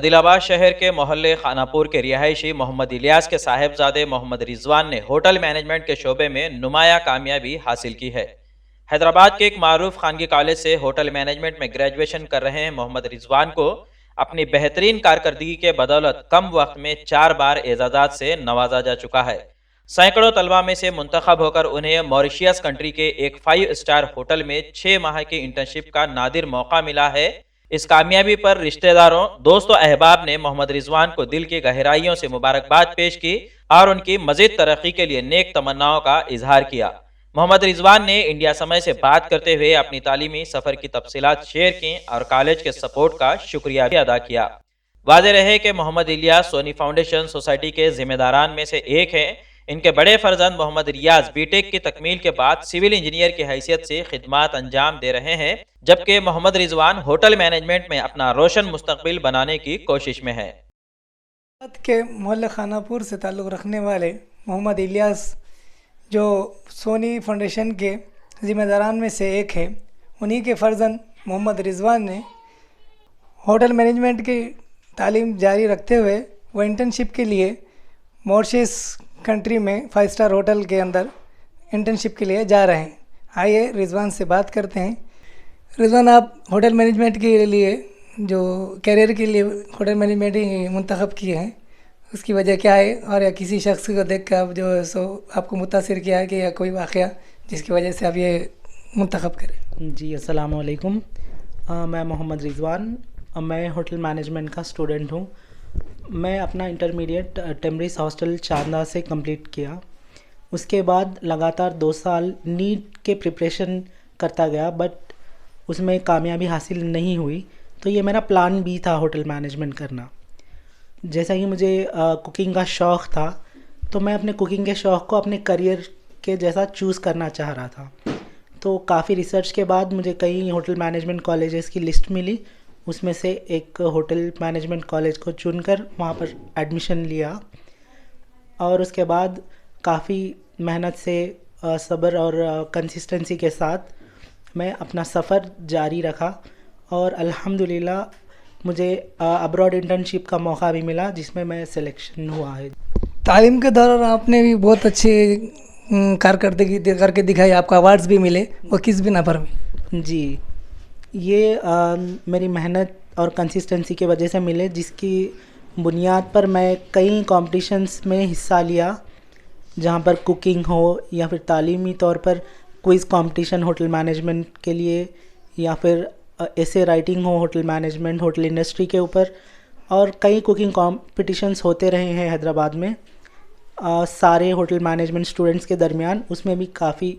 आदिलाबाद शहर के मोहल्ले खानापुर के रिहायशी मोहम्मद इलियास के साहिबजादे मोहम्मद रिजवान ने होटल मैनेजमेंट के शोबे में नुमाया कामयाबी हासिल की है। हैदराबाद के एक मारूफ खानगी कॉलेज से होटल मैनेजमेंट में ग्रेजुएशन कर रहे हैं मोहम्मद रिजवान को अपनी बेहतरीन कारकर्दगी के बदौलत कम वक्त में 4 बार एजाजात से नवाजा जा चुका है। सैकड़ों तलबा में से मुंतखब होकर उन्हें मॉरिशियस कंट्री के एक 5 स्टार होटल में 6 माह की इंटर्नशिप का नादिर मौका मिला है। इस कामयाबी पर रिश्तेदारों, दोस्तों, अहबाब ने मोहम्मद रिजवान को दिल की गहराइयों से मुबारकबाद पेश की और उनकी मजीद तरक्की के लिए नेक तमन्नाओं का इजहार किया। मोहम्मद रिजवान ने इंडिया समय से बात करते हुए अपनी तालीमी सफर की तफसीलात शेयर की और कॉलेज के सपोर्ट का शुक्रिया भी अदा किया। वाज़ेह रहे कि मोहम्मद इलियास सोनी फाउंडेशन सोसाइटी के जिम्मेदारान में से एक हैं। इनके बड़े फर्जंद मोहम्मद रियाज बीटेक की तकमील के बाद सिविल इंजीनियर की हैसियत से खिदमात अंजाम दे रहे हैं, जबकि मोहम्मद रिजवान होटल मैनेजमेंट में अपना रोशन मुस्तकबिल बनाने की कोशिश में है। के मोहल्ले खानापुर से ताल्लुक़ रखने वाले मोहम्मद इलियास जो सोनी फाउंडेशन के ज़िम्मेदारान में से एक है, उन्हीं के फ़र्जंद मोहम्मद रिजवान ने होटल मैनेजमेंट की तालीम जारी रखते हुए वो इंटर्नशिप के लिए मॉरिशस कंट्री में 5 स्टार होटल के अंदर इंटर्नशिप के लिए जा रहे हैं। आइए रिजवान से बात करते हैं। रिजवान, आप होटल मैनेजमेंट के लिए जो कैरियर के लिए होटल मैनेजमेंट ही मुंतखब किए हैं, उसकी वजह क्या है? और या किसी शख्स को देख कर आप जो सो आपको मुतासिर किया है कि या कोई वाक़या जिसकी वजह से आप ये मुंतखब करें? जी, अस्सलाम वालेकुम। मैं मोहम्मद रिजवान, मैं होटल मैनेजमेंट का स्टूडेंट हूँ। मैं अपना इंटरमीडिएट टेम्ब्रिज हॉस्टल चांदा से कंप्लीट किया। उसके बाद लगातार 2 साल नीट के प्रिपरेशन करता गया, बट उसमें कामयाबी हासिल नहीं हुई। तो ये मेरा प्लान भी था होटल मैनेजमेंट करना। जैसा कि मुझे कुकिंग का शौक़ था, तो मैं अपने कुकिंग के शौक़ को अपने करियर के जैसा चूज़ करना चाह रहा था। तो काफ़ी रिसर्च के बाद मुझे कई होटल मैनेजमेंट कॉलेजेस की लिस्ट मिली। उसमें से एक होटल मैनेजमेंट कॉलेज को चुनकर वहाँ पर एडमिशन लिया और उसके बाद काफ़ी मेहनत से सब्र और कंसिस्टेंसी के साथ मैं अपना सफ़र जारी रखा और अल्हम्दुलिल्लाह मुझे अब्रॉड इंटर्नशिप का मौका भी मिला, जिसमें मैं सिलेक्शन हुआ है। तालीम के दौरान आपने भी बहुत अच्छी कारकर्दगी करके दिखाई, आपको अवार्ड्स भी मिले, वो किस बिना पर मिले? जी, ये मेरी मेहनत और कंसिस्टेंसी की वजह से मिले, जिसकी बुनियाद पर मैं कई कॉम्पिटिशन्स में हिस्सा लिया, जहाँ पर कुकिंग हो या फिर तालीमी तौर पर क्विज़ कंपटीशन होटल मैनेजमेंट के लिए, या फिर ऐसे राइटिंग हो होटल मैनेजमेंट होटल इंडस्ट्री के ऊपर, और कई कुकिंग कॉम्पिटिशन्स होते रहे हैं हैदराबाद में सारे होटल मैनेजमेंट स्टूडेंट्स के दरमियान। उसमें भी काफ़ी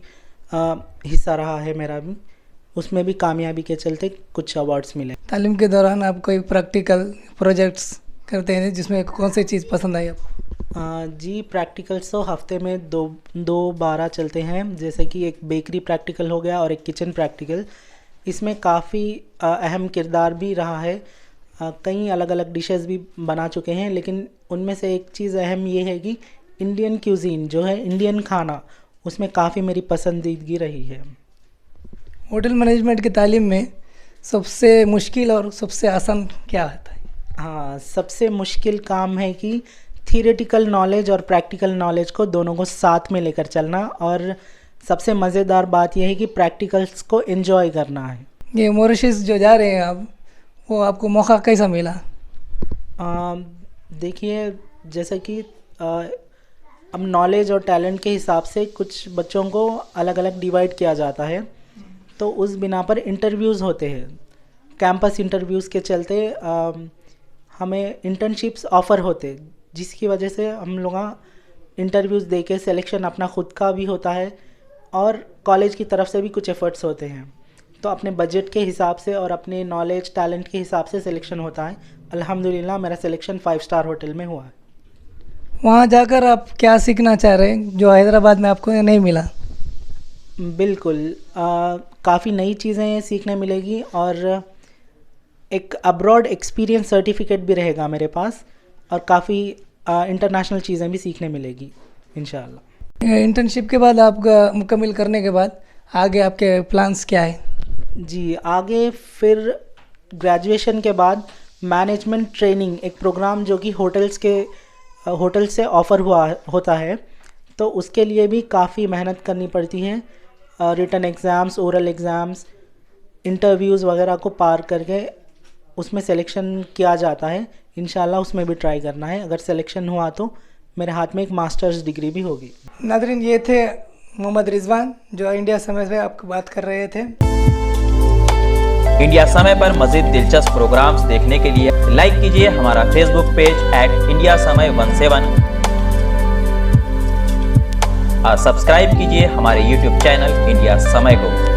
हिस्सा रहा है मेरा भी, उसमें भी कामयाबी के चलते कुछ अवार्ड्स मिले। तालीम के दौरान आप कोई प्रैक्टिकल प्रोजेक्ट्स करते हैं जिसमें कौन सी चीज़ पसंद आई आपको? जी, प्रैक्टिकल्स तो हफ्ते में दो 12 चलते हैं, जैसे कि एक बेकरी प्रैक्टिकल हो गया और एक किचन प्रैक्टिकल। इसमें काफ़ी अहम किरदार भी रहा है। कई अलग अलग डिशेस भी बना चुके हैं, लेकिन उनमें से एक चीज़ अहम ये है कि इंडियन क्यूजीन जो है, इंडियन खाना, उसमें काफ़ी मेरी पसंदीदगी रही है। होटल मैनेजमेंट की तालीम में सबसे मुश्किल और सबसे आसान क्या होता है? हाँ, सबसे मुश्किल काम है कि थियरेटिकल नॉलेज और प्रैक्टिकल नॉलेज को दोनों को साथ में लेकर चलना, और सबसे मज़ेदार बात यह है कि प्रैक्टिकल्स को एंजॉय करना है। ये मॉरिशस जो जा रहे हैं आप, वो आपको मौका कैसा मिला? देखिए, जैसे कि अब नॉलेज और टैलेंट के हिसाब से कुछ बच्चों को अलग अलग डिवाइड किया जाता है, तो उस बिना पर इंटरव्यूज़ होते हैं। कैंपस इंटरव्यूज़ के चलते हमें इंटर्नशिप्स ऑफ़र होते, जिसकी वजह से हम लोग इंटरव्यूज़ दे के सिलेक्शन अपना ख़ुद का भी होता है और कॉलेज की तरफ से भी कुछ एफ़र्ट्स होते हैं। तो अपने बजट के हिसाब से और अपने नॉलेज टैलेंट के हिसाब से सिलेक्शन होता है। अल्हम्दुलिल्लाह मेरा सिलेक्शन 5 स्टार होटल में हुआ है। वहाँ जाकर आप क्या सीखना चाह रहे हैं जो हैदराबाद में आपको नहीं मिला? बिल्कुल, काफ़ी नई चीज़ें सीखने मिलेगी और एक अब्रॉड एक्सपीरियंस सर्टिफिकेट भी रहेगा मेरे पास, और काफ़ी इंटरनेशनल चीज़ें भी सीखने मिलेगी इंशाअल्लाह। इंटर्नशिप के बाद आपका मुकम्मल करने के बाद आगे आपके प्लान्स क्या है? जी, आगे फिर ग्रेजुएशन के बाद मैनेजमेंट ट्रेनिंग एक प्रोग्राम जो कि होटल से ऑफ़र होता है, तो उसके लिए भी काफ़ी मेहनत करनी पड़ती है। Written exams, oral exams, interviews वगैरह को पार करके उसमें सिलेक्शन किया जाता है। इंशाल्लाह उसमें भी ट्राई करना है। अगर सिलेक्शन हुआ तो मेरे हाथ में एक मास्टर्स डिग्री भी होगी। नाज़रीन, ये थे मोहम्मद रिजवान जो इंडिया समय से आपको बात कर रहे थे। इंडिया समय पर मज़ीद दिलचस्प प्रोग्राम्स देखने के लिए लाइक कीजिए हमारा फेसबुक पेज @इंडिया समय 17 और सब्सक्राइब कीजिए हमारे यूट्यूब चैनल इंडिया समय को।